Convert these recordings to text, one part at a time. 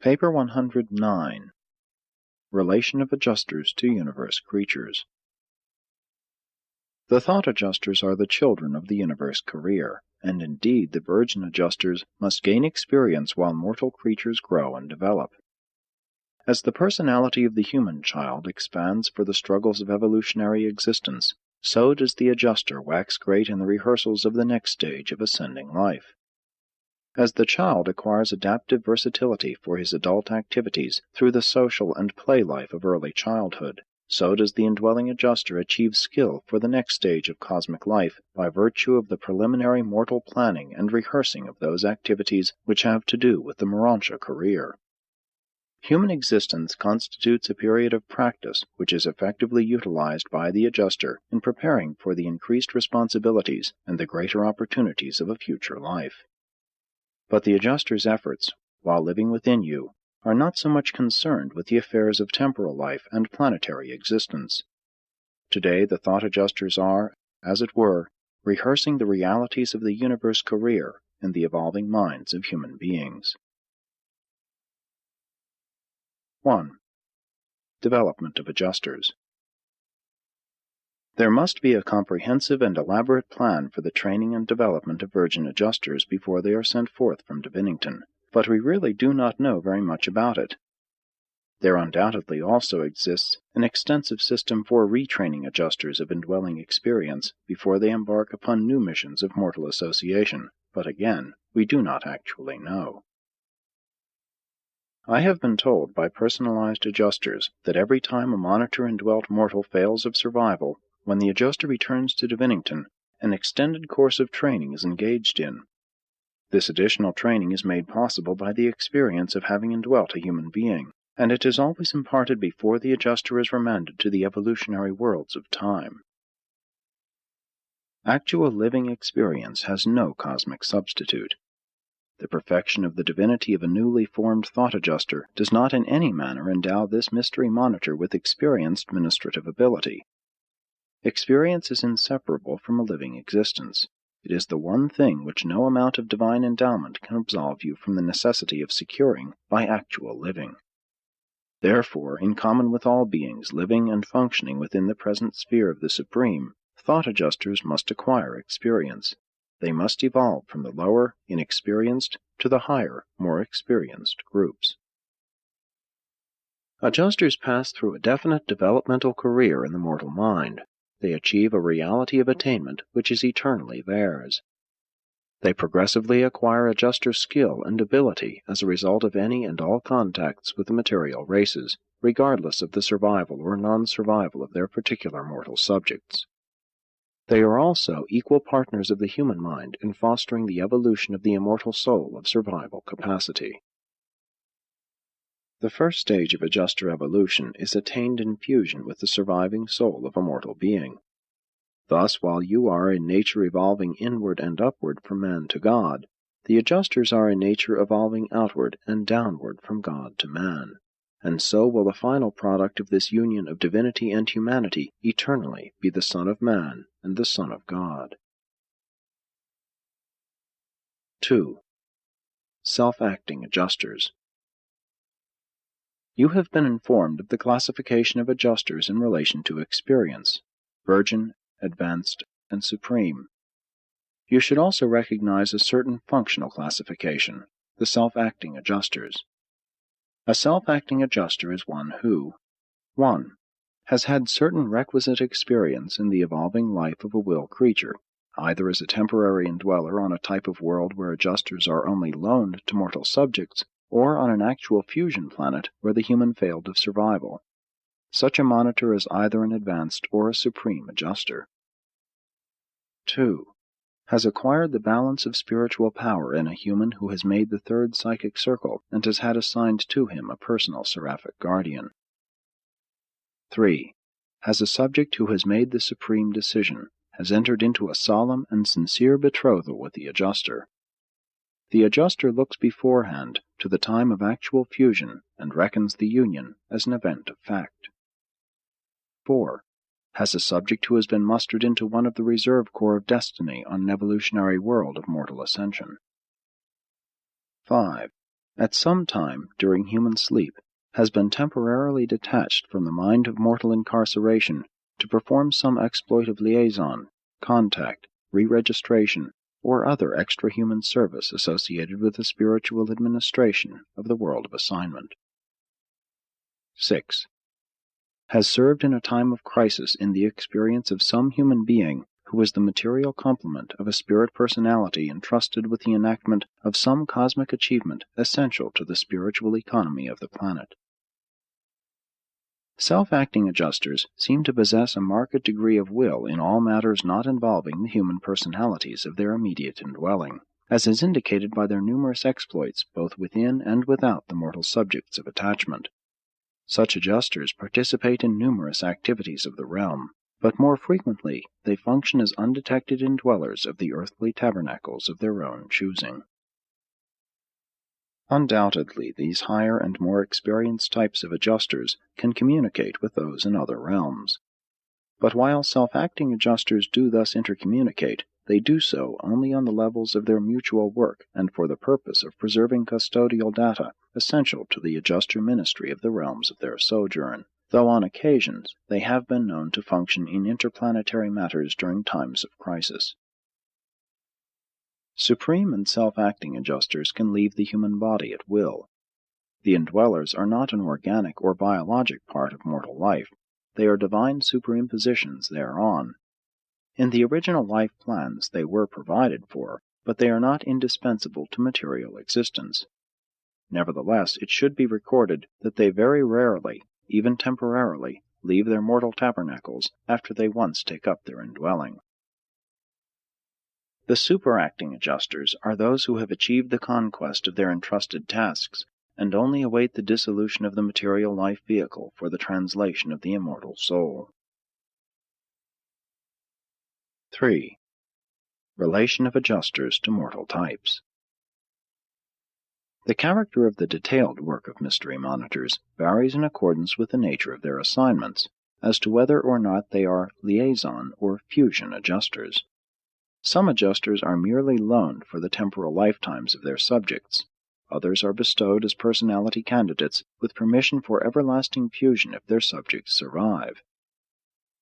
Paper 109. Relation of Adjusters to Universe Creatures. The thought adjusters are the children of the universe career, and indeed the virgin adjusters must gain experience while mortal creatures grow and develop. As the personality of the human child expands for the struggles of evolutionary existence, so does the adjuster wax great in the rehearsals of the next stage of ascending life. As the child acquires adaptive versatility for his adult activities through the social and play life of early childhood, so does the indwelling adjuster achieve skill for the next stage of cosmic life by virtue of the preliminary mortal planning and rehearsing of those activities which have to do with the Urantia career. Human existence constitutes a period of practice which is effectively utilized by the adjuster in preparing for the increased responsibilities and the greater opportunities of a future life. But the adjuster's efforts, while living within you, are not so much concerned with the affairs of temporal life and planetary existence. Today the thought adjusters are, as it were, rehearsing the realities of the universe career in the evolving minds of human beings. 1. Development of Adjusters. There must be a comprehensive and elaborate plan for the training and development of virgin adjusters before they are sent forth from Divinington, but we really do not know very much about it. There undoubtedly also exists an extensive system for retraining adjusters of indwelling experience before they embark upon new missions of mortal association, but again, we do not actually know. I have been told by personalized adjusters that every time a monitor-indwelt mortal fails of survival, when the adjuster returns to Divinington, an extended course of training is engaged in. This additional training is made possible by the experience of having indwelt a human being, and it is always imparted before the adjuster is remanded to the evolutionary worlds of time. Actual living experience has no cosmic substitute. The perfection of the divinity of a newly formed thought adjuster does not in any manner endow this mystery monitor with experienced ministrative ability. Experience is inseparable from a living existence. It is the one thing which no amount of divine endowment can absolve you from the necessity of securing by actual living. Therefore, in common with all beings living and functioning within the present sphere of the Supreme, thought adjusters must acquire experience. They must evolve from the lower, inexperienced, to the higher, more experienced groups. Adjusters pass through a definite developmental career in the mortal mind. They achieve a reality of attainment which is eternally theirs. They progressively acquire adjuster skill and ability as a result of any and all contacts with the material races, regardless of the survival or non-survival of their particular mortal subjects. They are also equal partners of the human mind in fostering the evolution of the immortal soul of survival capacity. The first stage of adjuster evolution is attained in fusion with the surviving soul of a mortal being. Thus, while you are in nature evolving inward and upward from man to God, the adjusters are in nature evolving outward and downward from God to man, and so will the final product of this union of divinity and humanity eternally be the Son of Man and the Son of God. 2. Self-Acting Adjusters. You have been informed of the classification of adjusters in relation to experience: virgin, advanced, and supreme. You should also recognize a certain functional classification, the self-acting adjusters. A self-acting adjuster is one who 1. Has had certain requisite experience in the evolving life of a will creature, either as a temporary indweller on a type of world where adjusters are only loaned to mortal subjects, or on an actual fusion planet where the human failed of survival. Such a monitor is either an advanced or a supreme adjuster. 2. Has acquired the balance of spiritual power in a human who has made the third psychic circle and has had assigned to him a personal seraphic guardian. 3. Has a subject who has made the supreme decision, has entered into a solemn and sincere betrothal with the adjuster. The adjuster looks beforehand to the time of actual fusion and reckons the union as an event of fact. 4. Has a subject who has been mustered into one of the reserve corps of destiny on an evolutionary world of mortal ascension. 5. at some time during human sleep, has been temporarily detached from the mind of mortal incarceration to perform some exploit of liaison, contact, re-registration, or other extra-human service associated with the spiritual administration of the world of assignment. 6. Has served in a time of crisis in the experience of some human being who is the material complement of a spirit personality entrusted with the enactment of some cosmic achievement essential to the spiritual economy of the planet. Self-acting adjusters seem to possess a marked degree of will in all matters not involving the human personalities of their immediate indwelling, as is indicated by their numerous exploits both within and without the mortal subjects of attachment. Such adjusters participate in numerous activities of the realm, but more frequently they function as undetected indwellers of the earthly tabernacles of their own choosing. Undoubtedly, these higher and more experienced types of adjusters can communicate with those in other realms. But while self-acting adjusters do thus intercommunicate, they do so only on the levels of their mutual work and for the purpose of preserving custodial data essential to the adjuster ministry of the realms of their sojourn, though on occasions they have been known to function in interplanetary matters during times of crisis. Supreme and self-acting adjusters can leave the human body at will. The indwellers are not an organic or biologic part of mortal life. They are divine superimpositions thereon. In the original life plans they were provided for, but they are not indispensable to material existence. Nevertheless, it should be recorded that they very rarely, even temporarily, leave their mortal tabernacles after they once take up their indwelling. The superacting adjusters are those who have achieved the conquest of their entrusted tasks, and only await the dissolution of the material life vehicle for the translation of the immortal soul. 3. Relation of adjusters to mortal types. The character of the detailed work of mystery monitors varies in accordance with the nature of their assignments, as to whether or not they are liaison or fusion adjusters. Some adjusters are merely loaned for the temporal lifetimes of their subjects. Others are bestowed as personality candidates with permission for everlasting fusion if their subjects survive.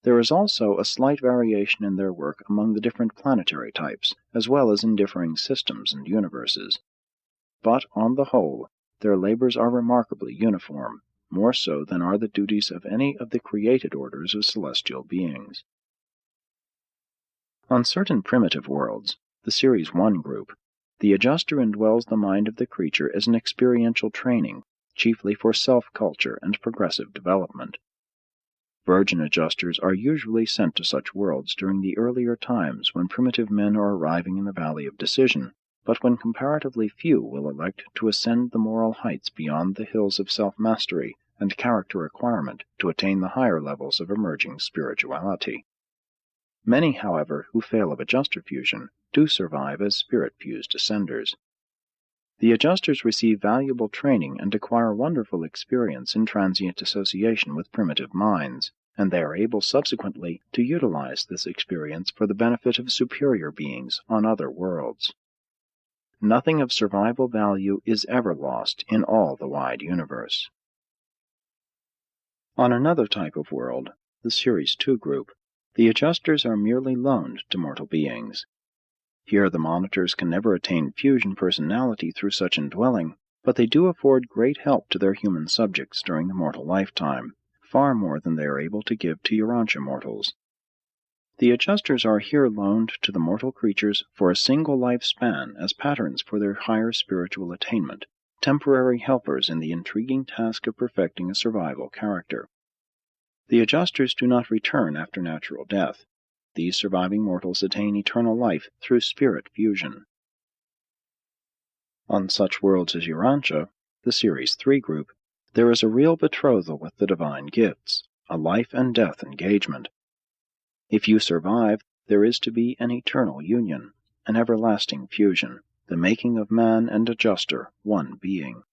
There is also a slight variation in their work among the different planetary types, as well as in differing systems and universes. But, on the whole, their labors are remarkably uniform, more so than are the duties of any of the created orders of celestial beings. On certain primitive worlds, the Series 1 group, the adjuster indwells the mind of the creature as an experiential training, chiefly for self-culture and progressive development. Virgin adjusters are usually sent to such worlds during the earlier times when primitive men are arriving in the Valley of Decision, but when comparatively few will elect to ascend the moral heights beyond the hills of self-mastery and character acquirement to attain the higher levels of emerging spirituality. Many, however, who fail of adjuster fusion do survive as spirit-fused ascenders. The adjusters receive valuable training and acquire wonderful experience in transient association with primitive minds, and they are able subsequently to utilize this experience for the benefit of superior beings on other worlds. Nothing of survival value is ever lost in all the wide universe. On another type of world, the Series 2 group, the adjusters are merely loaned to mortal beings. Here the monitors can never attain fusion personality through such indwelling, but they do afford great help to their human subjects during the mortal lifetime, far more than they are able to give to Urantia mortals. The adjusters are here loaned to the mortal creatures for a single lifespan as patterns for their higher spiritual attainment, temporary helpers in the intriguing task of perfecting a survival character. The adjusters do not return after natural death. These surviving mortals attain eternal life through spirit fusion. On such worlds as Urantia, the Series 3 group, there is a real betrothal with the divine gifts, a life and death engagement. If you survive, there is to be an eternal union, an everlasting fusion, the making of man and adjuster one being.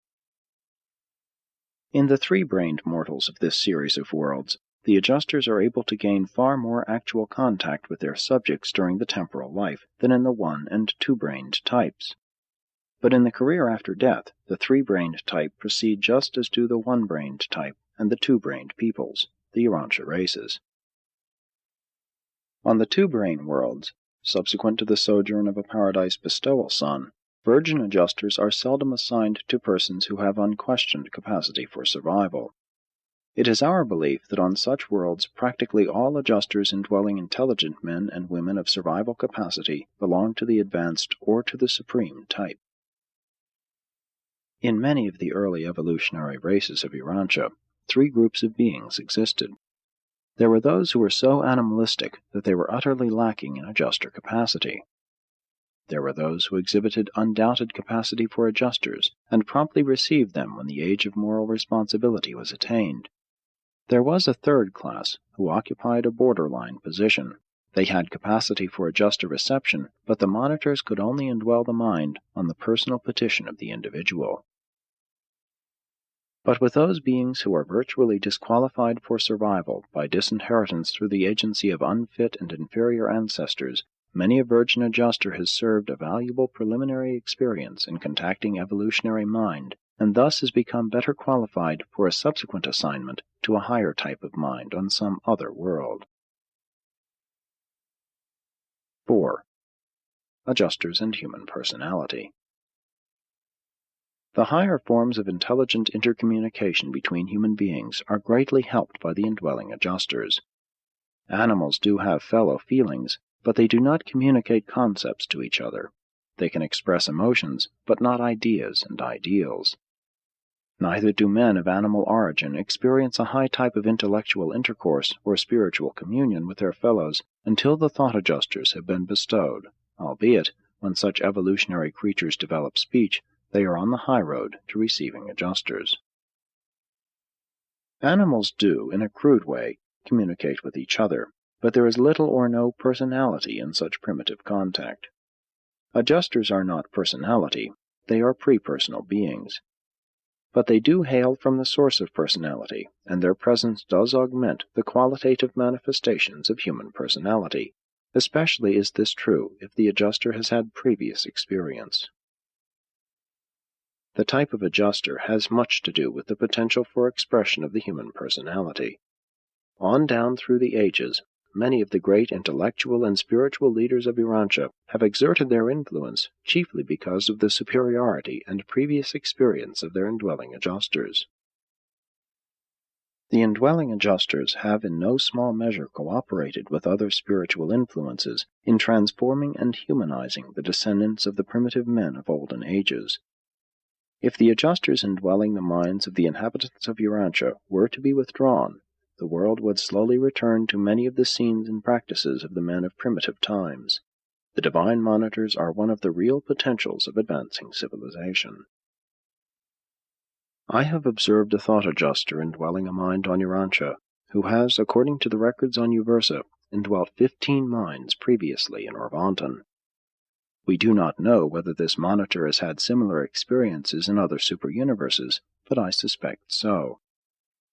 In the three-brained mortals of this series of worlds, the adjusters are able to gain far more actual contact with their subjects during the temporal life than in the one- and two-brained types. But in the career after death, the three-brained type proceed just as do the one-brained type and the two-brained peoples, the Urantia races. On the two-brain worlds, subsequent to the sojourn of a paradise bestowal son, virgin adjusters are seldom assigned to persons who have unquestioned capacity for survival. It is our belief that on such worlds practically all adjusters indwelling intelligent men and women of survival capacity belong to the advanced or to the supreme type. In many of the early evolutionary races of Urantia, three groups of beings existed. There were those who were so animalistic that they were utterly lacking in adjuster capacity. There were those who exhibited undoubted capacity for adjusters and promptly received them when the age of moral responsibility was attained. There was a third class who occupied a borderline position. They had capacity for adjuster reception, but the monitors could only indwell the mind on the personal petition of the individual. But with those beings who are virtually disqualified for survival by disinheritance through the agency of unfit and inferior ancestors, many a virgin adjuster has served a valuable preliminary experience in contacting evolutionary mind, and thus has become better qualified for a subsequent assignment to a higher type of mind on some other world. 4. Adjusters and human personality. The higher forms of intelligent intercommunication between human beings are greatly helped by the indwelling adjusters. Animals do have fellow feelings, but they do not communicate concepts to each other. They can express emotions, but not ideas and ideals. Neither do men of animal origin experience a high type of intellectual intercourse or spiritual communion with their fellows until the thought adjusters have been bestowed, albeit, when such evolutionary creatures develop speech, they are on the high road to receiving adjusters. Animals do, in a crude way, communicate with each other, but there is little or no personality in such primitive contact. Adjusters are not personality, they are pre-personal beings. But they do hail from the source of personality, and their presence does augment the qualitative manifestations of human personality. Especially is this true if the adjuster has had previous experience. The type of adjuster has much to do with the potential for expression of the human personality. On down through the ages, many of the great intellectual and spiritual leaders of Urantia have exerted their influence chiefly because of the superiority and previous experience of their indwelling adjusters. The indwelling adjusters have in no small measure cooperated with other spiritual influences in transforming and humanizing the descendants of the primitive men of olden ages. If the adjusters indwelling the minds of the inhabitants of Urantia were to be withdrawn, the world would slowly return to many of the scenes and practices of the men of primitive times. The divine monitors are one of the real potentials of advancing civilization. I have observed a thought adjuster indwelling a mind on Urantia, who has, according to the records on Uversa, indwelt 15 minds previously in Orvanton. We do not know whether this monitor has had similar experiences in other super-universes, but I suspect so.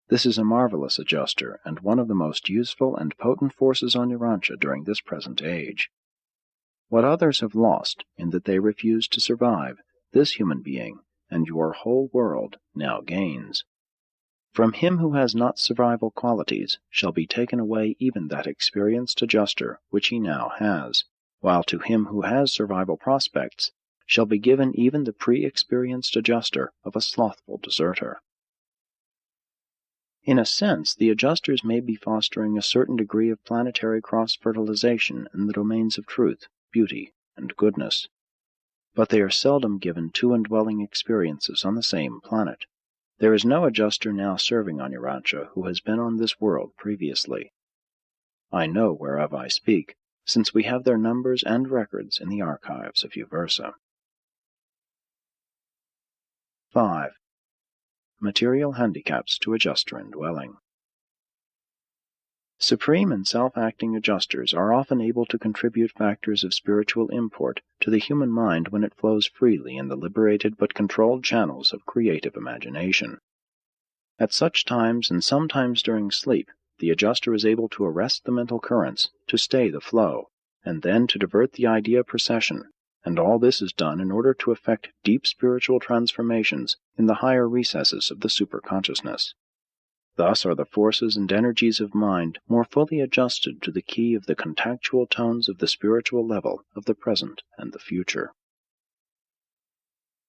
This is a marvelous adjuster, and one of the most useful and potent forces on Urantia during this present age. What others have lost, in that they refused to survive, this human being, and your whole world, now gains. From him who has not survival qualities shall be taken away even that experienced adjuster which he now has, while to him who has survival prospects shall be given even the pre-experienced adjuster of a slothful deserter. In a sense, the adjusters may be fostering a certain degree of planetary cross-fertilization in the domains of truth, beauty, and goodness. But they are seldom given two indwelling experiences on the same planet. There is no adjuster now serving on Urantia who has been on this world previously. I know whereof I speak, since we have their numbers and records in the archives of Uversa. 5. Material handicaps to adjuster indwelling. Supreme and self-acting adjusters are often able to contribute factors of spiritual import to the human mind when it flows freely in the liberated but controlled channels of creative imagination. At such times, and sometimes during sleep, the adjuster is able to arrest the mental currents, to stay the flow, and then to divert the idea procession, and all this is done in order to effect deep spiritual transformations in the higher recesses of the superconsciousness. Thus are the forces and energies of mind more fully adjusted to the key of the contactual tones of the spiritual level of the present and the future.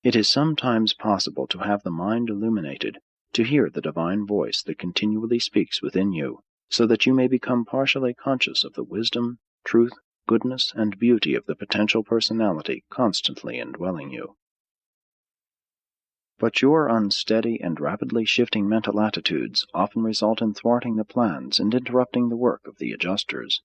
It is sometimes possible to have the mind illuminated, to hear the divine voice that continually speaks within you, so that you may become partially conscious of the wisdom, truth, goodness, and beauty of the potential personality constantly indwelling you. But your unsteady and rapidly shifting mental attitudes often result in thwarting the plans and interrupting the work of the adjusters.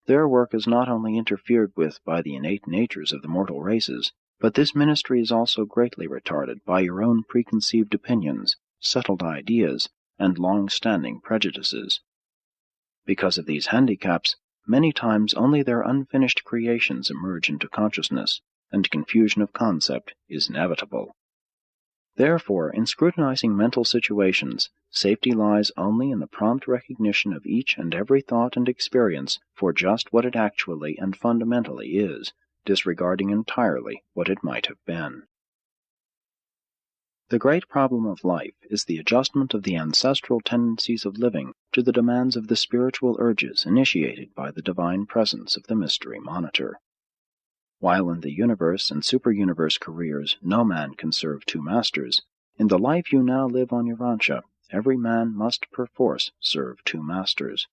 Their work is not only interfered with by the innate natures of the mortal races, but this ministry is also greatly retarded by your own preconceived opinions, settled ideas, and long-standing prejudices. Because of these handicaps, many times only their unfinished creations emerge into consciousness, and confusion of concept is inevitable. Therefore, in scrutinizing mental situations, safety lies only in the prompt recognition of each and every thought and experience for just what it actually and fundamentally is, disregarding entirely what it might have been. The great problem of life is the adjustment of the ancestral tendencies of living to the demands of the spiritual urges initiated by the divine presence of the mystery monitor. While in the universe and superuniverse careers no man can serve two masters, in the life you now live on Urantia, every man must perforce serve two masters.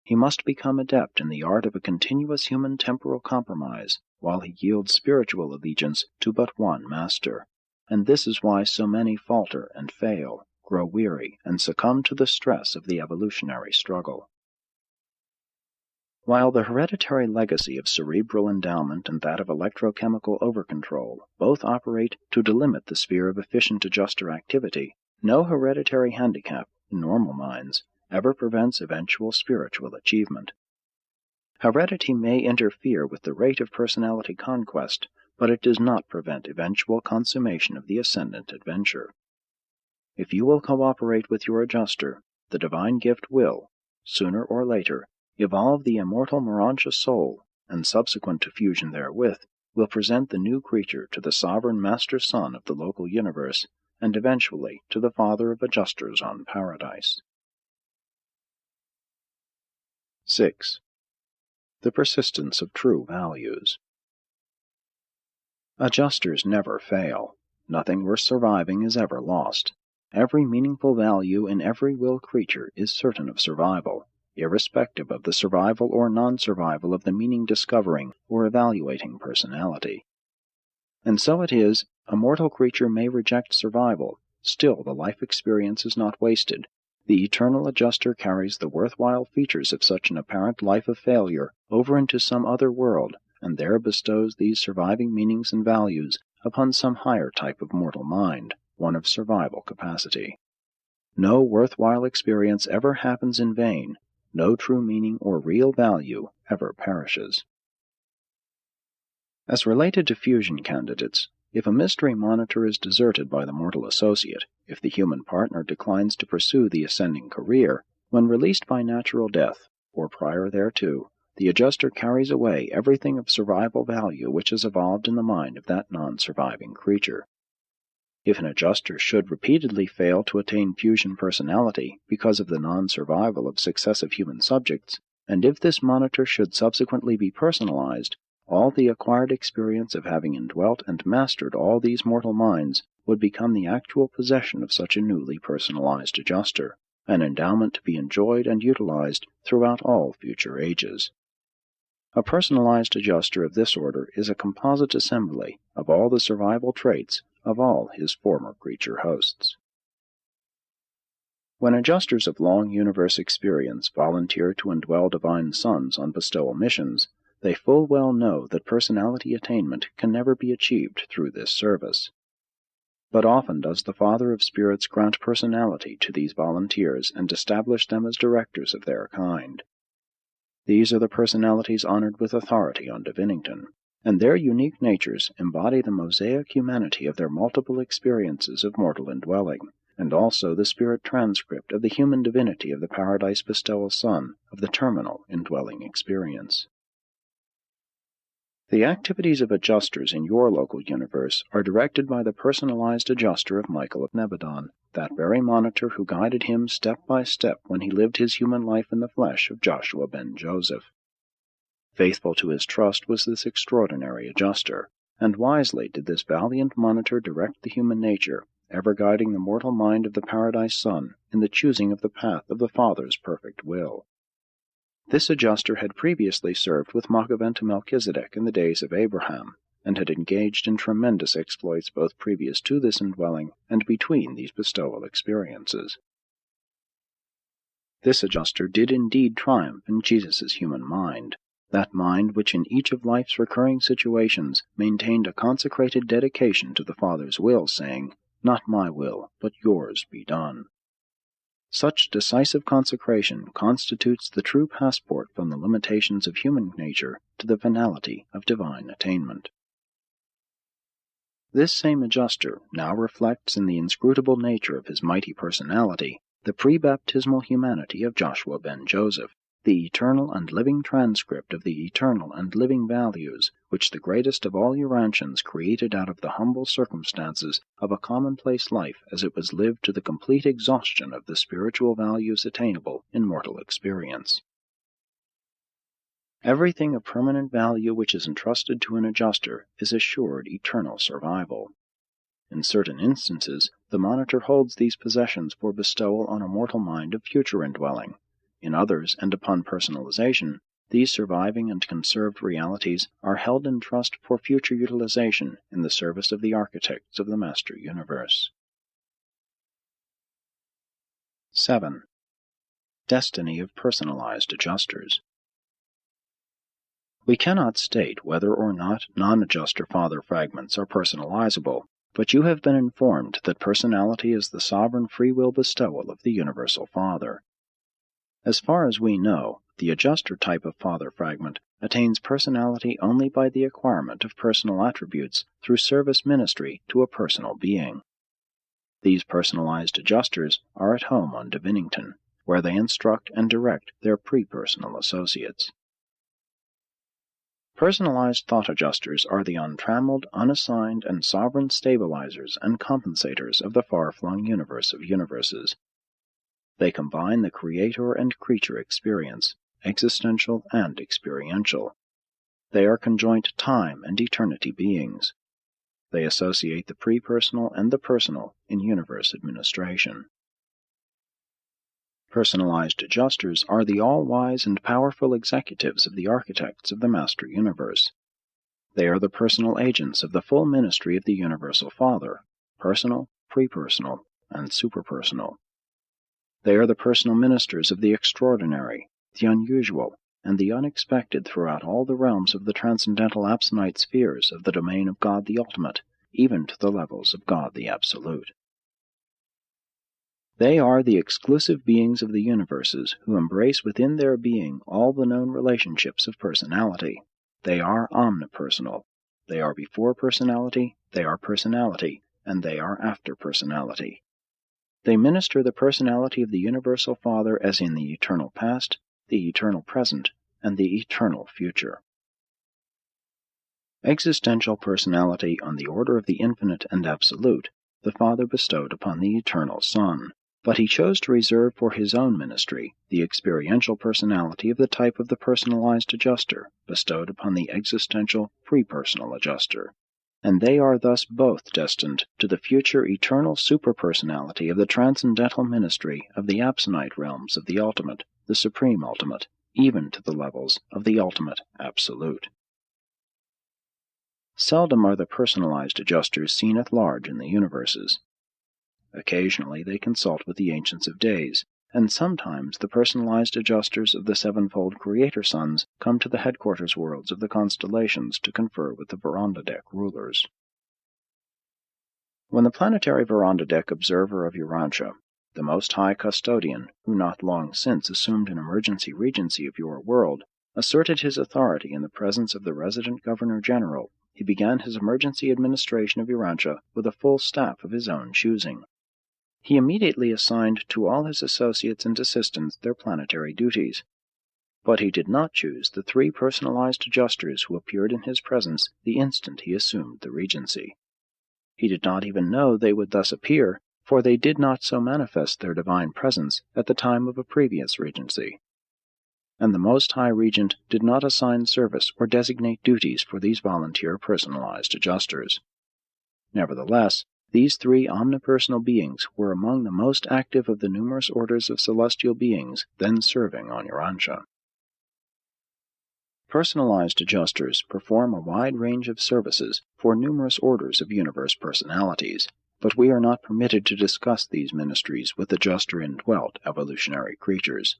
He must become adept in the art of a continuous human temporal compromise, while he yields spiritual allegiance to but one master. And this is why so many falter and fail, grow weary, and succumb to the stress of the evolutionary struggle. While the hereditary legacy of cerebral endowment and that of electrochemical overcontrol both operate to delimit the sphere of efficient adjuster activity, no hereditary handicap, in normal minds, ever prevents eventual spiritual achievement. Heredity may interfere with the rate of personality conquest, but it does not prevent eventual consummation of the ascendant adventure. If you will cooperate with your adjuster, the divine gift will, sooner or later, evolve the immortal Urantia soul, and subsequent to fusion therewith, will present the new creature to the sovereign master sun of the local universe, and eventually to the father of adjusters on paradise. 6. The persistence of true values. Adjusters never fail. Nothing worth surviving is ever lost. Every meaningful value in every will creature is certain of survival, irrespective of the survival or non-survival of the meaning-discovering or evaluating personality. And so it is, a mortal creature may reject survival, still the life experience is not wasted. The eternal adjuster carries the worthwhile features of such an apparent life of failure over into some other world, and there bestows these surviving meanings and values upon some higher type of mortal mind, one of survival capacity. No worthwhile experience ever happens in vain. No true meaning or real value ever perishes. As related to fusion candidates, if a mystery monitor is deserted by the mortal associate, if the human partner declines to pursue the ascending career, when released by natural death, or prior thereto, the adjuster carries away everything of survival value which has evolved in the mind of that non-surviving creature. If an adjuster should repeatedly fail to attain fusion personality because of the non-survival of successive human subjects, and if this monitor should subsequently be personalized, all the acquired experience of having indwelt and mastered all these mortal minds would become the actual possession of such a newly personalized adjuster, an endowment to be enjoyed and utilized throughout all future ages. A personalized adjuster of this order is a composite assembly of all the survival traits of all his former creature hosts. When adjusters of long universe experience volunteer to indwell divine sons on bestowal missions, they full well know that personality attainment can never be achieved through this service. But often does the Father of Spirits grant personality to these volunteers and establish them as directors of their kind. These are the personalities honored with authority on Divinington, and their unique natures embody the mosaic humanity of their multiple experiences of mortal indwelling, and also the spirit transcript of the human divinity of the Paradise Bestowal Son of the terminal indwelling experience. The activities of adjusters in your local universe are directed by the personalized adjuster of Michael of Nebadon, that very monitor who guided him step by step when he lived his human life in the flesh of Joshua ben Joseph. Faithful to his trust was this extraordinary adjuster, and wisely did this valiant monitor direct the human nature, ever guiding the mortal mind of the Paradise Son in the choosing of the path of the Father's perfect will. This adjuster had previously served with Machaventa Melchizedek in the days of Abraham, and had engaged in tremendous exploits both previous to this indwelling and between these bestowal experiences. This adjuster did indeed triumph in Jesus' human mind, that mind which in each of life's recurring situations maintained a consecrated dedication to the Father's will, saying, "Not my will, but yours be done." Such decisive consecration constitutes the true passport from the limitations of human nature to the finality of divine attainment. This same adjuster now reflects in the inscrutable nature of his mighty personality the pre-baptismal humanity of Joshua ben Joseph, the eternal and living transcript of the eternal and living values which the greatest of all Urantians created out of the humble circumstances of a commonplace life as it was lived to the complete exhaustion of the spiritual values attainable in mortal experience. Everything of permanent value which is entrusted to an adjuster is assured eternal survival. In certain instances, the monitor holds these possessions for bestowal on a mortal mind of future indwelling. In others, and upon personalization, these surviving and conserved realities are held in trust for future utilization in the service of the architects of the Master Universe. 7. Destiny of Personalized Adjusters. We cannot state whether or not non-adjuster father fragments are personalizable, but you have been informed that personality is the sovereign free will bestowal of the Universal Father. As far as we know, the adjuster type of father fragment attains personality only by the acquirement of personal attributes through service ministry to a personal being. These personalized adjusters are at home on Divinington, where they instruct and direct their pre-personal associates. Personalized thought adjusters are the untrammeled, unassigned, and sovereign stabilizers and compensators of the far-flung universe of universes. They combine the creator and creature experience, existential and experiential. They are conjoint time and eternity beings. They associate the pre-personal and the personal in universe administration. Personalized adjusters are the all-wise and powerful executives of the architects of the Master Universe. They are the personal agents of the full ministry of the Universal Father, personal, pre-personal, and superpersonal. They are the personal ministers of the extraordinary, the unusual, and the unexpected throughout all the realms of the transcendental absonite spheres of the domain of God the Ultimate, even to the levels of God the Absolute. They are the exclusive beings of the universes who embrace within their being all the known relationships of personality. They are omnipersonal. They are before personality, they are personality, and they are after personality. They minister the personality of the Universal Father as in the eternal past, the eternal present, and the eternal future. Existential personality on the order of the infinite and absolute, the Father bestowed upon the eternal Son, but he chose to reserve for his own ministry the experiential personality of the type of the personalized adjuster, bestowed upon the existential pre-personal adjuster, and they are thus both destined to the future eternal superpersonality of the transcendental ministry of the absonite realms of the ultimate, the supreme ultimate, even to the levels of the ultimate absolute. Seldom are the personalized adjusters seen at large in the universes. Occasionally they consult with the Ancients of Days, and sometimes the personalized adjusters of the sevenfold Creator Sons come to the headquarters worlds of the constellations to confer with the Verandadek rulers. When the planetary Verandadek observer of Urantia, the Most High Custodian, who not long since assumed an emergency regency of your world, asserted his authority in the presence of the resident Governor-General, he began his emergency administration of Urantia with a full staff of his own choosing. He immediately assigned to all his associates and assistants their planetary duties. But he did not choose the 3 personalized adjusters who appeared in his presence the instant he assumed the regency. He did not even know they would thus appear, for they did not so manifest their divine presence at the time of a previous regency. And the Most High Regent did not assign service or designate duties for these volunteer personalized adjusters. Nevertheless, these 3 omnipersonal beings were among the most active of the numerous orders of celestial beings then serving on Urantia. Personalized adjusters perform a wide range of services for numerous orders of universe personalities, but we are not permitted to discuss these ministries with adjuster-indwelt evolutionary creatures.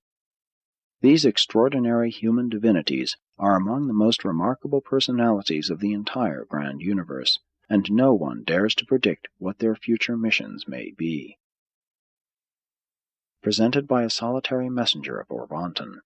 These extraordinary human divinities are among the most remarkable personalities of the entire grand universe, and no one dares to predict what their future missions may be. Presented by a solitary messenger of Orvanton.